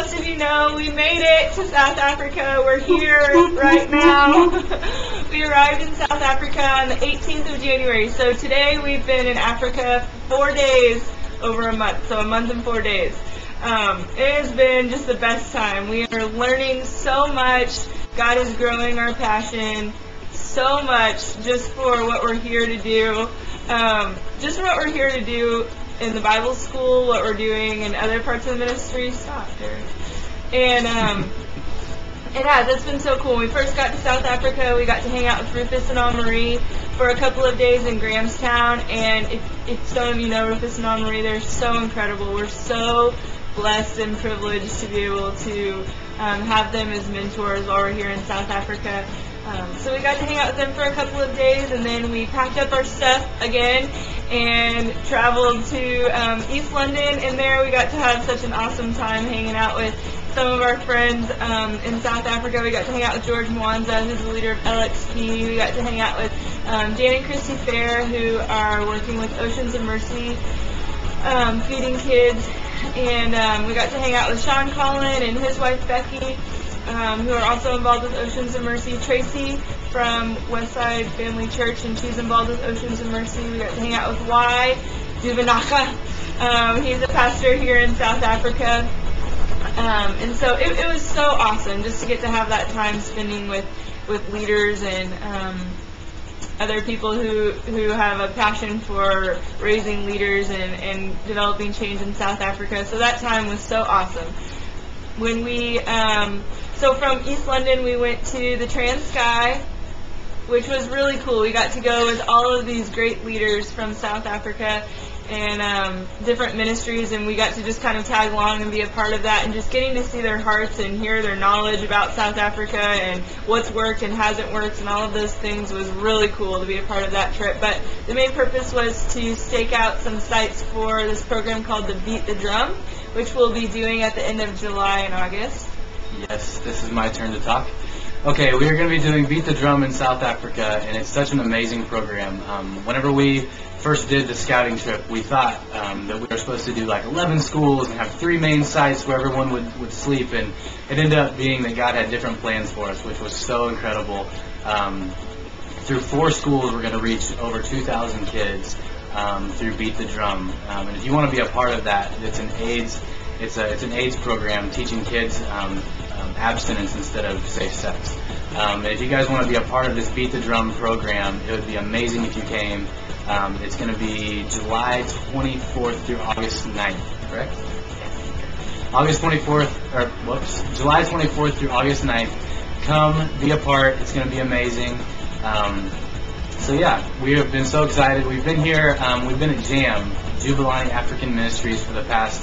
most of you know, we made it to South Africa. We're here right now. We arrived in South Africa on the 18th of January. So today we've been in Africa 4 days over a month, so a month and 4 days. It has been just the best time. We are learning so much. God is growing our passion so much just for what we're here to do. Just what we're here to do in the Bible school, what we're doing in other parts of the ministry. Stop, Derek. And it has. It's been so cool. When we first got to South Africa, we got to hang out with Rufus and Anne-Marie for a couple of days in Grahamstown. And if some of you know Rufus and Anne-Marie, they're so incredible. We're so blessed and privileged to be able to have them as mentors while we're here in South Africa. So we got to hang out with them for a couple of days, and then we packed up our stuff again and traveled to East London, and there we got to have such an awesome time hanging out with some of our friends in South Africa. We got to hang out with George Mwanza, who's the leader of LXP. We got to hang out with Dan and Christy Fair, who are working with Oceans of Mercy, feeding kids. And we got to hang out with Sean Collin and his wife Becky, who are also involved with Oceans of Mercy. Tracy from Westside Family Church, and she's involved with Oceans of Mercy. We got to hang out with Y. Duvanaka. He's a pastor here in South Africa. And so it was so awesome just to get to have that time spending with leaders and other people who have a passion for raising leaders and developing change in South Africa. So that time was so awesome. When we, so from East London we went to the Transkei, which was really cool. We got to go with all of these great leaders from South Africa and different ministries, and we got to just kind of tag along and be a part of that, and just getting to see their hearts and hear their knowledge about South Africa and what's worked and hasn't worked and all of those things was really cool to be a part of that trip. But the main purpose was to stake out some sites for this program called the Beat the Drum, which we'll be doing at the end of July and August. Yes, this is my turn to talk. Okay, we are going to be doing Beat the Drum in South Africa, and it's such an amazing program. Whenever we first did the scouting trip, we thought that we were supposed to do like 11 schools and have 3 main sites where everyone would sleep, and it ended up being that God had different plans for us, which was so incredible. Through 4 schools, we're going to reach over 2,000 kids through Beat the Drum. And if you want to be a part of that, it's an AIDS program teaching kids abstinence instead of safe sex. And if you guys want to be a part of this Beat the Drum program, it would be amazing if you came. It's going to be July 24th through August 9th, correct? July 24th through August 9th. Come, be a part. It's going to be amazing. So yeah, we have been so excited. We've been here, we've been at JAM, Jubilee African Ministries, for the past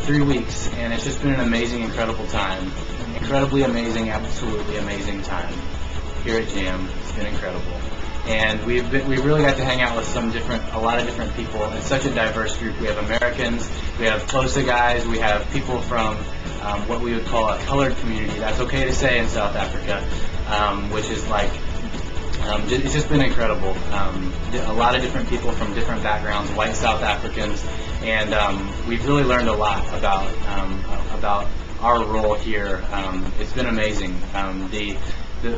3 weeks, and it's just been an amazing, incredible time. Incredibly amazing, absolutely amazing time here at JAM. It's been incredible. And we really got to hang out with a lot of different people. It's such a diverse group. We have Americans, we have Xhosa guys, we have people from what we would call a colored community. That's okay to say in South Africa, which is like, it's just been incredible. A lot of different people from different backgrounds, white South Africans, and we've really learned a lot about our role here. It's been amazing.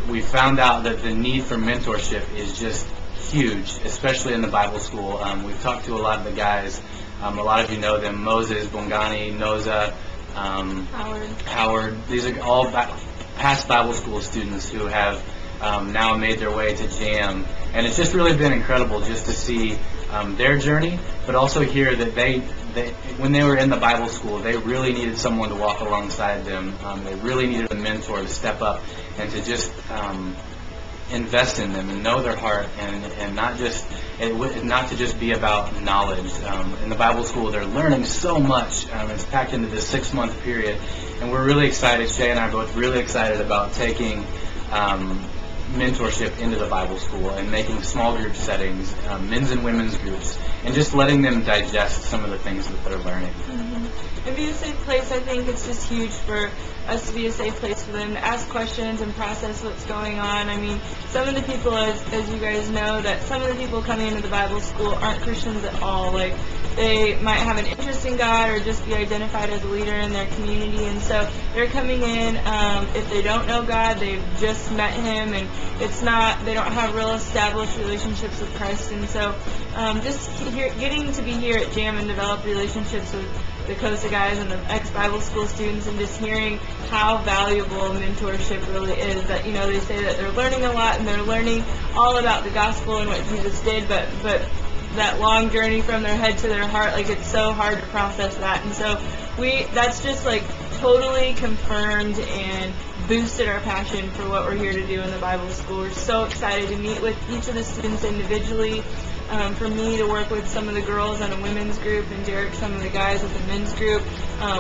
We found out that the need for mentorship is just huge, especially in the Bible school. We've talked to a lot of the guys. A lot of you know them: Moses, Bongani, Noza, Howard. These are all past Bible school students who have now made their way to JAM, and it's just really been incredible just to see their journey, but also hear that they when they were in the Bible school, they really needed someone to walk alongside them. They really needed a mentor to step up and to just invest in them and know their heart, and not to just be about knowledge. In the Bible school, they're learning so much. It's packed into this 6-month period, and we're really excited. Shay and I are both really excited about taking mentorship into the Bible school and making small group settings, men's and women's groups, and just letting them digest some of the things that they're learning. And be a safe place. I think it's just huge for us to be a safe place for them to ask questions and process what's going on. I mean, some of the people, as you guys know, that some of the people coming into the Bible school aren't Christians at all. Like, they might have an interest in God or just be identified as a leader in their community, and so they're coming in, if they don't know God, they've just met Him, and they don't have real established relationships with Christ, and so getting to be here at JAM and develop relationships with the COSA guys and the ex-Bible school students, and just hearing how valuable mentorship really is. That, you know, they say that they're learning a lot and they're learning all about the gospel and what Jesus did, but that long journey from their head to their heart, like, it's so hard to process that. And so that's just like totally confirmed and boosted our passion for what we're here to do in the Bible school. We're so excited to meet with each of the students individually. For me to work with some of the girls on a women's group and Derek some of the guys with the men's group.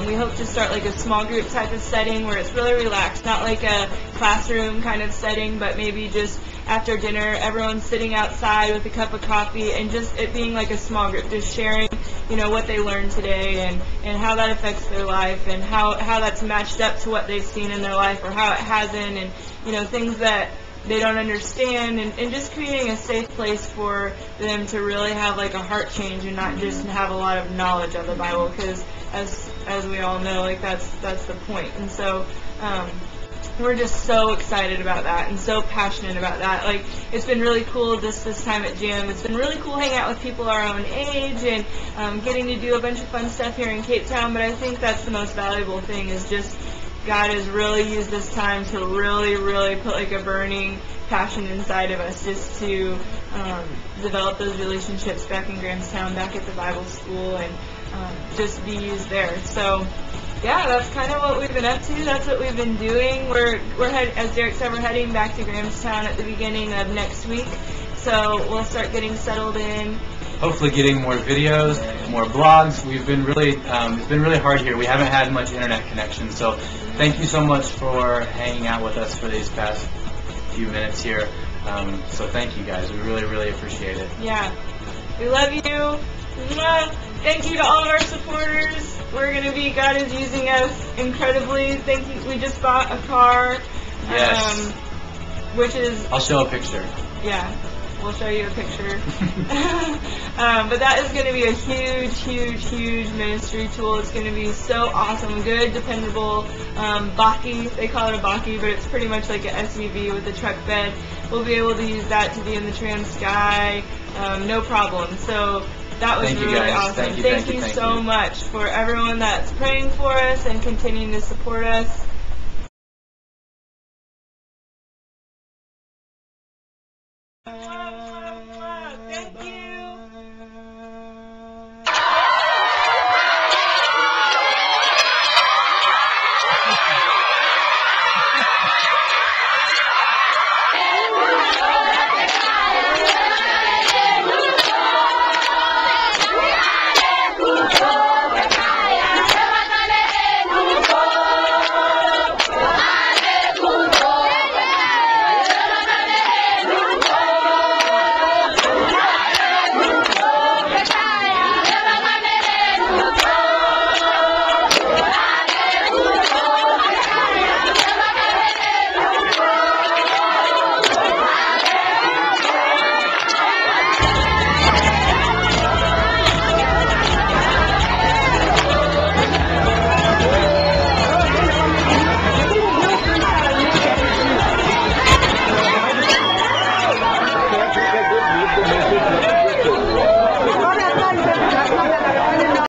We hope to start like a small group type of setting where it's really relaxed, not like a classroom kind of setting, but maybe just after dinner everyone's sitting outside with a cup of coffee and just it being like a small group, just sharing, you know, what they learned today and how that affects their life and how that's matched up to what they've seen in their life or how it hasn't, and, you know, things that they don't understand, and just creating a safe place for them to really have like a heart change and not just have a lot of knowledge of the Bible, because as we all know, like that's the point. And so we're just so excited about that and so passionate about that. Like, it's been really cool this time at JAM. It's been really cool hanging out with people our own age and getting to do a bunch of fun stuff here in Cape Town, but I think that's the most valuable thing, is just God has really used this time to really, really put like a burning passion inside of us, just to develop those relationships back in Grahamstown, back at the Bible school, and just be used there. So, yeah, that's kind of what we've been up to. That's what we've been doing. As Derek said, we're heading back to Grahamstown at the beginning of next week. So we'll start getting settled in. Hopefully getting more videos, more blogs. It's been really hard here. We haven't had much internet connection, so thank you so much for hanging out with us for these past few minutes here. So thank you guys. We really, really appreciate it. Yeah. We love you. Mwah. Thank you to all of our supporters. God is using us incredibly. Thank you. We just bought a car. Yes. Which is... I'll show a picture. Yeah. We'll show you a picture. But that is going to be a huge, huge, huge ministry tool. It's going to be so awesome. Good, dependable bakkie. They call it a bakkie, but it's pretty much like an SUV with a truck bed. We'll be able to use that to be in the Trans Sky, no problem. So that was really awesome. Thank you so much for everyone that's praying for us and continuing to support us.